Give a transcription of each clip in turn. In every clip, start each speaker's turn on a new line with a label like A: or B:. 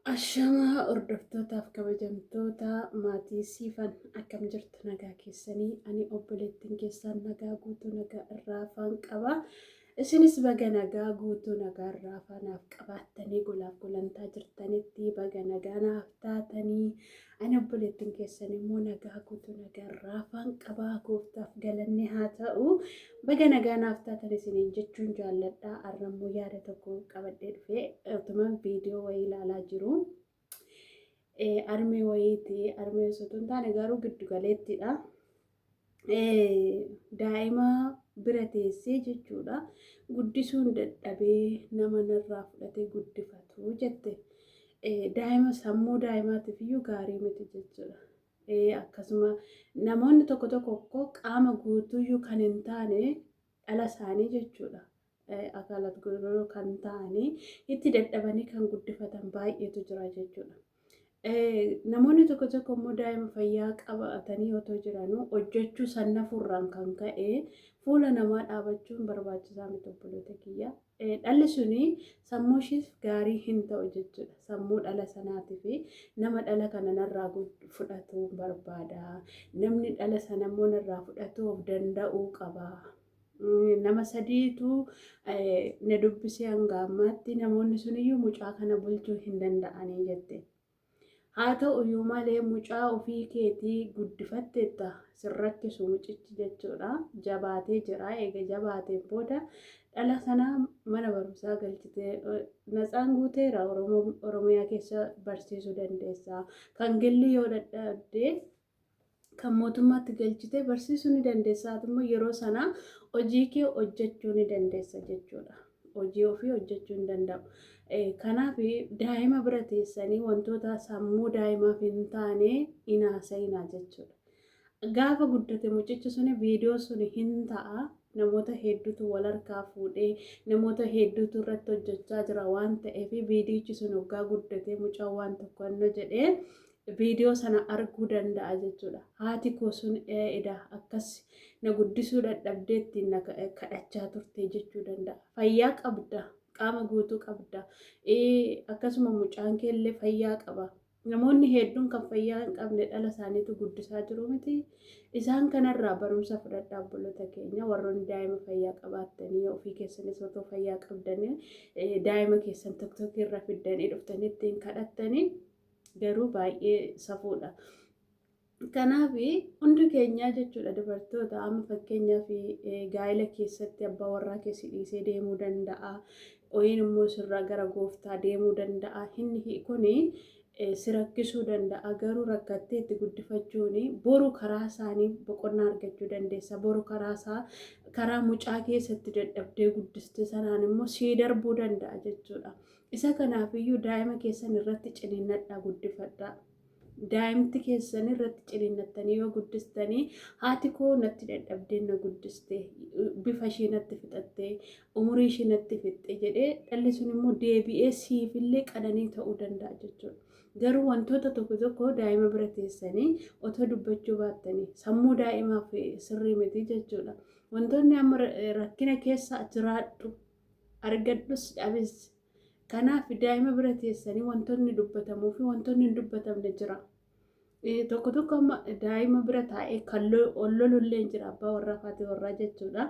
A: Ashamaa hordoftootaaf kabajamtoota maatii siifan akkam jirtu nagaa keessanii ani obboleettiin keessan nagaa guutuu nagaa irraa afaan qaba. Isinis baga nagaa guutuu nagaa irraa afaanaaf qabaattanii golaaf golantaa jirtanitti baga nagaa naaf taatanii ani obboleettiin keessan immoo nagaa guutuu nagaa irraa afaan qabaa gooftaaf galanni haa ta'u. Baga nagaa naaf taatan isiniin jechuun jaalladha. Arrammoo yaada tokko qabadhee dhufee utuma viidiyoo wayii ilaalaa jiru. Armee wayiiti armee osoo taane garuu giddu galeettidha. Daa'ima bira teessee jechuudha. Guddisuun dadhabee nama narraa fudhatee guddifatu jette. Daa'ima sammuu daa'imaatiif iyyuu gaarii miti jechuudha. Akkasuma namoonni tokko tokko qaama guutuuyyuu kan hin taane dhala isaanii jechuudha. Akaalat gurguruu kan ta'anii itti dadhabanii kan guddifatan baay'eetu jira jechuudha. Namoonni tokko tokko immoo daa'ima fayyaa qabatanii otoo jiranuu hojjechuu sannafuurraan kan ka'e fuula namaa dhaabachuun barbaachisaa miti obboloota kiyya. Dhalli suni sammuu isheef gaarii hin ta'u jechuudha. Sammuu dhala sanaatiif nama dhala kana narraa fudhatu barbaada. Namni dhala sana immoo narraa fudhatu of danda'uu qaba. Nama sadiitu na dubbisee hanga ammaatti namoonni suniyyuu mucaa kana bulchuu hin danda'anii jette. Haa ta'u iyyuu malee mucaa ofii keetii guddifattetta sirrattisu mucichi jechuudha. Jabaatee jira. Egaa jabaateen booda dhala sanaa mana barumsaa galchitee natsaan guuteera. Oromiyaa keessa barsiisuu dandeessa. Kan gilli yoo dadhabde kan mootummaatti galchitee barsiisuu ni dandeessa. Immoo yeroo sana hojii kee hojjechuu ni dandeessa jechuudha. Hojii ofii hojjechuu hin danda'u. Kanaaf daa'ima bira teessanii wantoota sammuu daa'imaaf hin taane hin haasa'inaa jechuudha. Gaafa guddate mucichi suni viidiyoo suni hin ta'a. Namoota hedduutu wal harkaa fuudhee namoota hedduutu irratti hojjechaa jira waan ta'eef viidiyichi sun waggaa guddatee mucaan waan tokko anno jedhee viidiyoo sana arguu danda'a jechuudha. Haati koo sun akkas na guddisuu dadhabdeetti na kadhachaa turte jechuu danda'a. Fayyaa qabda. Qaama guutuu qabda. Akkasuma mucaan keellee fayyaa qaba. Namoonni hedduun kan fayyaa hin qabne dhala isaaniitu guddisaa jiru miti. Isaan kanarraa barumsa fudhadhaa obboloota keenya. Warroonni daa'ima fayyaa qabaattanii ofii keessanis otoo fayyaa qabdanii daa'ima keessan tokko irra fiddanii dhuftanii ittiin kadhattanii garuu baay'ee safuudha. Kanaaf hundi keenyaa jechuudha dubartoota amma fakkeenyaaf gaa'ela keessatti abbaa warraa keessi dhiisee deemuu danda'a. Oyin immoo sirraa gara gooftaa deemuu danda'a. Inni kuni si rakkisuu danda'a. Garuu rakkattee itti guddifachuun boru karaa isaanii boqonnaa argachuu dandeessa. Boru karaa mucaa keessatti dadhabdee guddiste sanaan immoo sii darbuu danda'a jechuudha. Isa kanaafiyyuu daa'ima keessan irratti ciniinnadhaa guddifadhaa. Daa'imti keessan irratti ciniinnattanii yoo guddistanii haati koo natti dadhabdee na guddiste bifa ishee natti fixattee umurii ishee natti fixxe jedhee dhalli sun immoo deebi'ee siifillee qananii ta'uu danda'a jechuudha. Garuu wantoota tokko tokko daa'ima bira teessanii otoo dubbachuu baattanii sammuu daa'imaaf sirrii miti jechuudha. Wantoonni amma rakkina keessa jiraadhu argadhus dhabes. Kanaaf daa'ima bira teessanii wantoonni dubbatamuu fi wantoonni hin dubbatamne jira. Tokko tokko amma daa'ima bira taa'ee kan lolullee jira abbaa warraa fi haati warraa jechuudha.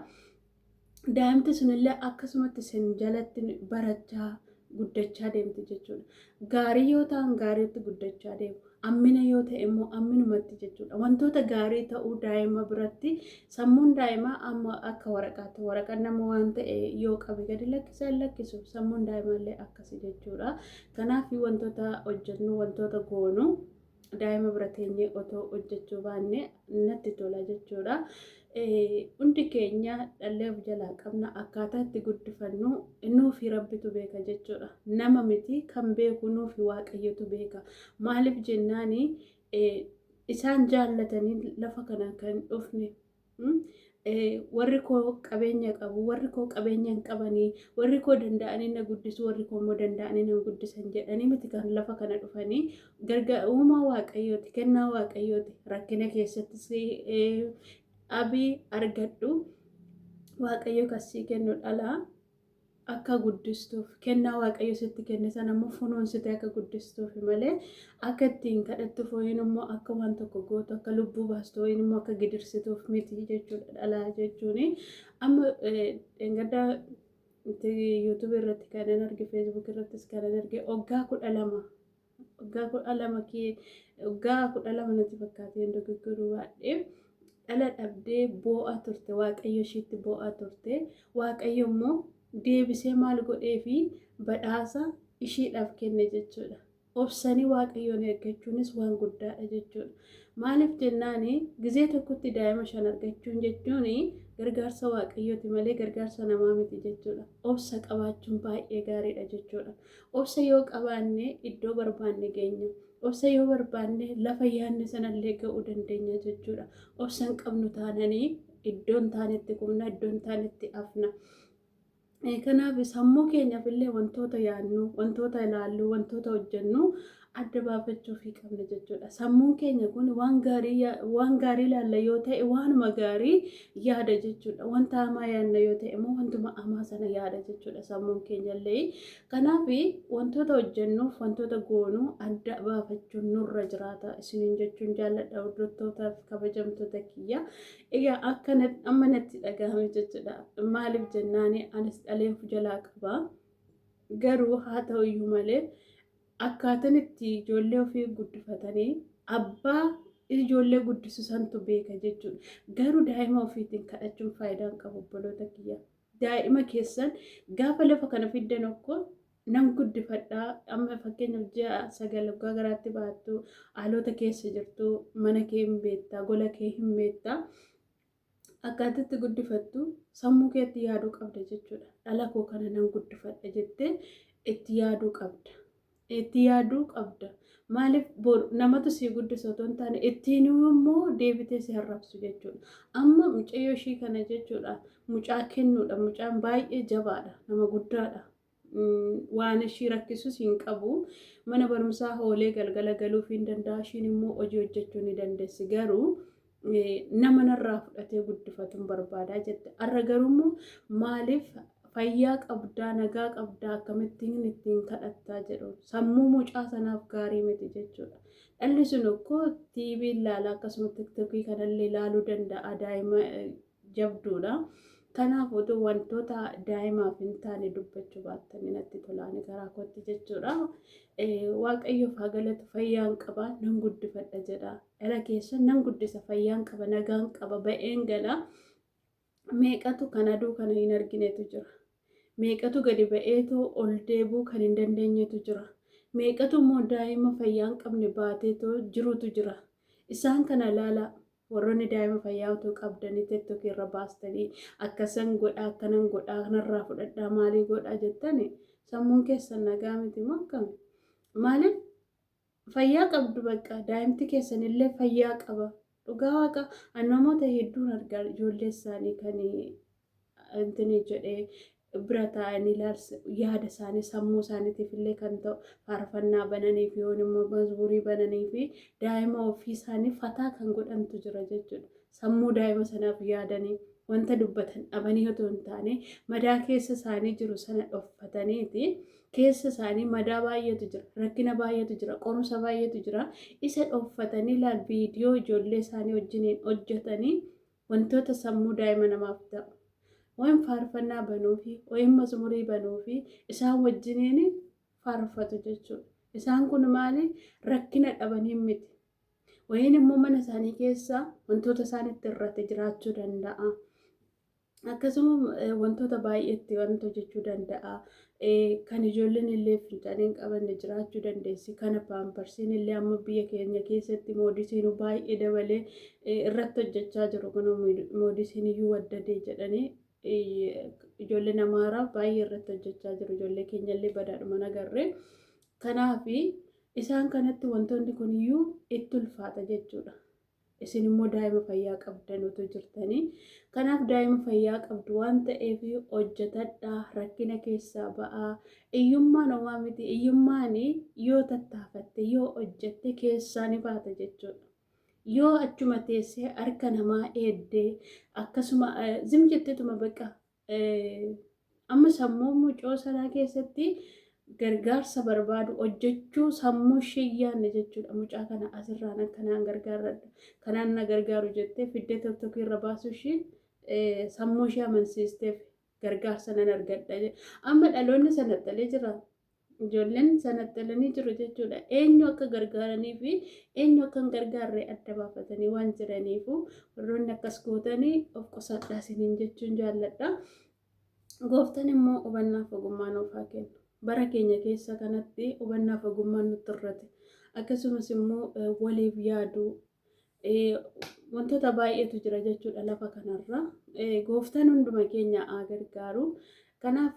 A: Daa'imti sunillee akkasumatti sin jalatti barachaa guddachaa deemti jechuudha. Gaarii yoo ta'an gaariitti guddachaa deemu. Ammina yoo ta'e immoo amminumatti jechuudha. Wantoota gaarii ta'uu daa'ima biratti sammuun daa'imaa amma akka waraqaatti waraqaan nama waan ta'e yoo qabe gadi lakkisaa lakkisu sammuun daa'imaallee akkasi jechuudha. Kanaaf wantoota hojjennu wantoota goonu daa'ima bira teenyee otoo hojjechuu baanne natti tola jechuudha. Hundi keenya dhallee of jalaa qabna akkaataa itti guddifannu nuufi rabbitu beeka jechuudha. Nama miti kan beeku nuufi waaqayyotu beeka. Maaliif jennaani isaan jaallatanii lafa kana kan dhufne warri koo qabeenya qabu warri koo qabeenya hin qabanii warri koo danda'anii na guddisu warri koo immoo danda'anii na guddisan jedhanii miti kan lafa kana dhufanii gargaarummaa waaqayyooti kennaa waaqayyooti rakkina keessattis abii argadhu waaqayyo kasii kennu dhala akka guddistuuf kennaa waaqayyo sitti kenne sana immoo funuunsitee akka guddistuuf malee akka ittiin kadhattuuf yookiin immoo akka waan tokko gootu akka lubbuu baastu yookiin immoo akka gidirsituuf miti jechuudha dhalaa jechuuni. Amma gaddaa YouTube irratti kanan arge Facebook irrattis kanan arge waggaa 12 waggaa 12 natti fakkaatee dogoggoruu baadhee dhala dhabdee boo'a turte waaqayyo ishiitti boo'a turte waaqayyo immoo deebisee maal godhee fi badhaasa ishiidhaaf kenne jechuudha. Obsanii waaqayyoon eeggachuunis waan guddaadha jechuudha. Maaliif jennaani gizee tokkotti daa'ima 5 argachuun jechuun gargaarsa waaqayyooti malee gargaarsa namaa miti jechuudha. Obsa qabaachuun baay'ee gaariidha jechuudha. Obsa yoo qabaanne iddoo barbaanne geenya. Obsa yoo barbaanne lafa yaadne sanallee ga'uu dandeenya jechuudha. Obsa hin qabnu taananii iddoon taanetti qubna, iddoon taanetti afna. Kanaaf sammuu keenyaaf illee wantoota yaadnu, wantoota ilaallu, wantoota hojjennu adda baafachuu fi qabna jechuudha. Sammuun keenya kun waan gaarii ilaalla yoo ta'e waanuma gaarii yaada jechuudha. Wanta hamaa yaadna yoo ta'e immoo wantuma hamaa sana yaada jechuudha sammuun keenya illee. Kanaaf wantoota hojjennuuf wantoota goonuu adda baafachuun nurra jiraata isiniin jechuun jaalladha hordoftootaaf kabajamtoota kiyya. Egaa akka amma natti dhagahame jechuudha. Maaliif jennaani anis dhaleef jalaa qaba. Garuu haa ta'u iyyuu malee akkaataan itti ijoollee ofii guddifatanii abbaa ijoollee guddisisantu beeka jechuudha. Garuu daa'ima ofiitiin kadhachuun faayidaan qabu obboloota kiyya. Daa'ima keessan gaafa lafa kana fiddan okko nan guddifadhaa amma fakkeenyaaf ji'a 9 waggaa garaatti baattu haalota keessa jirtu mana kee hin beektaa gola kee hin beektaa. Akkaataa itti guddifattu sammuu keetti yaaduu qabda jechuudha. Dhala koo kana nan guddifadha jettee itti yaaduu qabda. Itti yaaduu qabda. Maaliif namatu si guddisa otoo hin taane ittiin immoo deebitee si harrabsu jechuudha. Amma mucayyoo ishii kana jechuudha. Mucaa kennuudha. Mucaan baay'ee jabaadha. Nama guddaadha. Waan ishii rakkisus hin qabu. Mana barumsaa hoolee galgala galuuf hin danda'a. Ishiin immoo hojii hojjechuu ni dandeessi. Garuu nama narraa fudhatee guddifatuun barbaadaa jette. Har'a garuu maaliif fayyaa qabdaa nagaa qabdaa akkamittiin ittiin kadhattaa jedhu sammuu mucaa sanaaf gaarii miti jechuudha. Dhalli sun akkoo TV ilaalaa akkasumas TikTokii kanallee ilaaluu danda'a daa'ima jabduudha. Kanaaf otoo wantoota daa'imaaf hin taane dubbachuu baattanii natti tolaani garaa kootti jechuudha. Waaqayyoof haa galatu fayyaan qaba nan guddifadha jedha. Dhala keessa nan guddisa fayyaan qaba nagaan qaba ba'een gala. Meeqatu kan aduu kana hin arginetu jira. Meeqatu gadi ba'eetoo ol deebuu kan hin dandeenyetu jira. Meeqatu immoo daa'ima fayyaan qabne baateetoo jirutu jira. Isaan kana ilaalaa. Warroonni daa'ima fayyaa otoo qabdanii TikTok irra baastanii akkasan godhaa akkanan godhaa kanarraa fudhadhaa maalii godhaa jettani sammuun keessan nagaa miti moo akkami? Maaliif fayyaa qabdu bakka daa'imti keessan illee fayyaa qaba. Dhugaa waaqa namoota hedduun argaa ijoollee isaanii kan intini jedhee bira taa'anii yaada isaanii sammuu isaaniitiif illee kan ta'u faarfannaa bananii fi yoon immoo mazmuurii bananii fi daa'ima ofii isaanii fataa kan godhantu jira jechuudha. Sammuu daa'ima sanaaf yaadanii wanta dubbatan dhabanii otoo hin taane madaa keessa isaanii jiru sana dhoffataniiti. Keessa isaanii madaa baay'eetu jira, rakkina baay'eetu jira, qorumsa baay'eetu jira. Isa dhoffatanii ilaal viidiyoo ijoollee isaanii wajjiniin hojjetanii wantoota sammuu daa'ima namaaf ta'u. Waan faarfannaa banuu fi waan mazmuurii banuu fi isaan wajjiniin faarfatu jechuudha. Isaan kun maali rakkina dhabanii miti. Waan immoo mana isaanii keessa wantoota isaan itti irratti jiraachuu danda'a. Akkasuma wantoota baay'eetti wanta hojjechuu danda'a. Kan ijoolleen illee fincaaniin qabanne jiraachuu dandeessi. Kana paamparsiin illee amma biyya keenya keessatti moodisiin baay'ee dabalee irratti hojjechaa jiru. Kun moodisiin iyyuu waddadee jedhanii ijoollee namaaraaf baay'ee irratti hojjechaa jiru. Ijoollee keenya illee badaadhuma nagarree. Kanaaf isaan kanatti wantoonni kun iyyuu itti ulfaata jechuudha. Isin immoo daa'ima fayyaa qabdanutu jirtanii. Kanaaf daa'ima fayyaa qabdu waan ta'eef hojjetadhaa rakkina keessaa ba'aa. Iyyummaan homaa miti. Iyyummaan yoo tattaafatte yoo hojjette keessaa ni baata jechuudha. Yoo achuma teessee harka namaa eeddee akkasuma zim jetteetuma baqa amma sammuu mucoo sanaa keessatti gargaarsa barbaadu hojjechuu sammuu ishee yaadne jechuudha. Mucaa kana asirraan kanaan gargaaradha kanaan na gargaaru jettee fiddee tokko irra baasu ishee sammuu ishee amansiisteef gargaarsa nan argadha. Amma dhaloonni sanaxalee jira. Ijoolleen sanaxalanii jiru jechuudha. Eenyu akka gargaaranii fi eenyu akka hin gargaarre adda baafatanii waan jiraniifu warroonni akkas gootanii of qusadhaa isiniin jechuun jaalladha. Gooftaan immoo hubannaaf ogummaa nuuf haa kennu. Bara keenya keessa kanatti hubannaaf ogummaan nutti irrate. Akkasumas immoo waliif yaaduu wantoota baay'eetu jira jechuudha lafa kanarra. Gooftaan hunduma keenya haa gargaaru. Kanaaf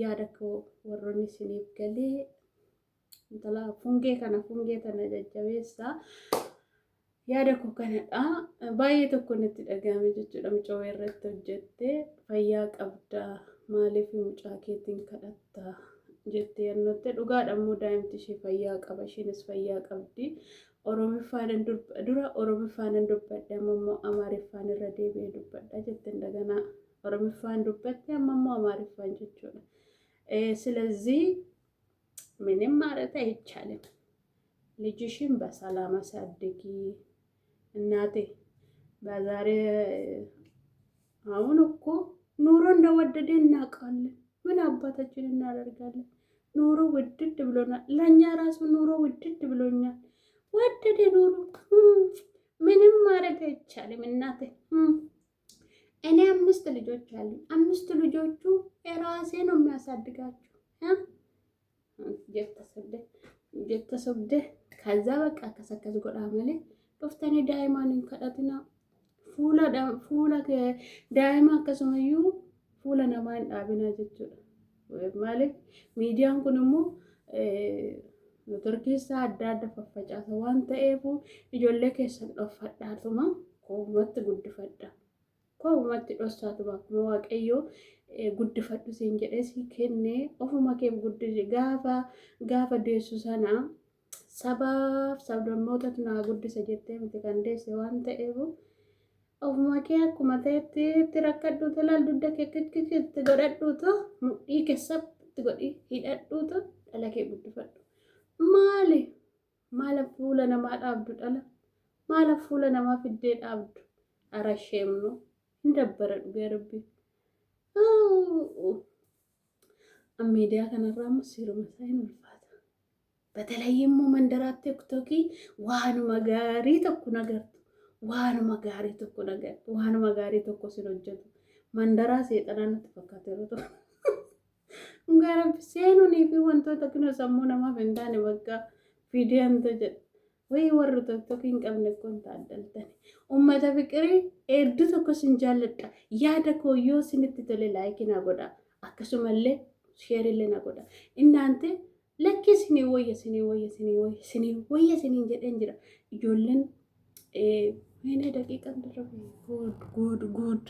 A: yaada koo warroonni isiniif galee intala fungee tana jajjabeessaa. Yaada koo kanadha. Baay'ee tokko natti dhagahame jechuudha. Mucoo irratti hojjettee fayyaa qabda maaliif mucaa keetiin kadhatta jettee yannotte dhugaadha immoo daa'imti ishee fayyaa qaba isheenis fayyaa qabdi. Oromiffaan dubbadha ammoo Amaariffaan irra deebi'ee dubbadha jettee እንደገና ኦሮሚፋን ዱበት ያማማ አማሪፋን ጀቹና ስለዚህ ምንም ማለት አይቻልም። ልጅሽን በሰላም አሳድጊ እናቴ። በዛሬ አሁን እኮ ኑሮ እንደወደደ እናውቃለን። ምን አባታችን እናደርጋለን? ኑሮ ውድድ ብሎናል። ለኛ ራሱ ኑሮ ውድድ ብሎኛል። ወደደ ኑሮ ምንም ማለት አይቻልም እናቴ። እኔ 5 ልጆች አሉኝ። 5 ልጆቹ የራሴ ነው የሚያሳድጋቸው። ጀተሰብደ ከዛ በቃ ከሰከዝ ጎዳ ማለ ዶፍተኔ ዳይማንን ከዳትና ፉላ ዳይማ ከሰመዩ ፉላ ነማን ዳብና ጀቹ ማለት ሚዲያን ኩንሙ ቱርኪሳ አዳደ ፈፈጫሰ ዋን ተኤፉ ኢጆሌ ከሰን ዶፈዳቱማ ኮመት ጉድፈዳ ኮመት ዶሳቱ ባክሞ ዋቀዮ guddifadhu siin jedhee si kennee ofuma keef guddise gaafa deessu sana sabaaf sablammootatu naa guddisa jettee miti kan deesse waan ta'eef ofuma kee akkuma ta'etti rakkadhu talaal dudda kee kitti godhadhuutu mudhii keessatti godhi hidhadhuutu dhala kee guddifadhu. Maala fuula namaa dhaabdu dhala maala fuula namaa fiddee dhaabdu arasheemnu hin dabbara dhugee rabbi. Miidiyaa kanarraa ammoo siiruma isaa hin ulfaata. Batalayyimmoo mandaraa tiktookii waanuma gaarii tokko nagartu. Waanuma gaarii tokko sin hojjetu. Mandaraa seexanaa natti fakkaata yeroo ta'u. Gara seenuunii fi wantoota kana sammuu namaaf hin taane bakka viidiyoon jedha. Wayii warri tokkoon qabne kun taaddaltani. Uummata fiqirii hedduu tokko sin jaalladha. Yaada koo yoo sinitti tole laayikii na godha. Akkasumallee sheerillee na godha. Innaante lakkii sinii wayya siniin jedheen jira. Ijoolleen daqiiqaan dura good.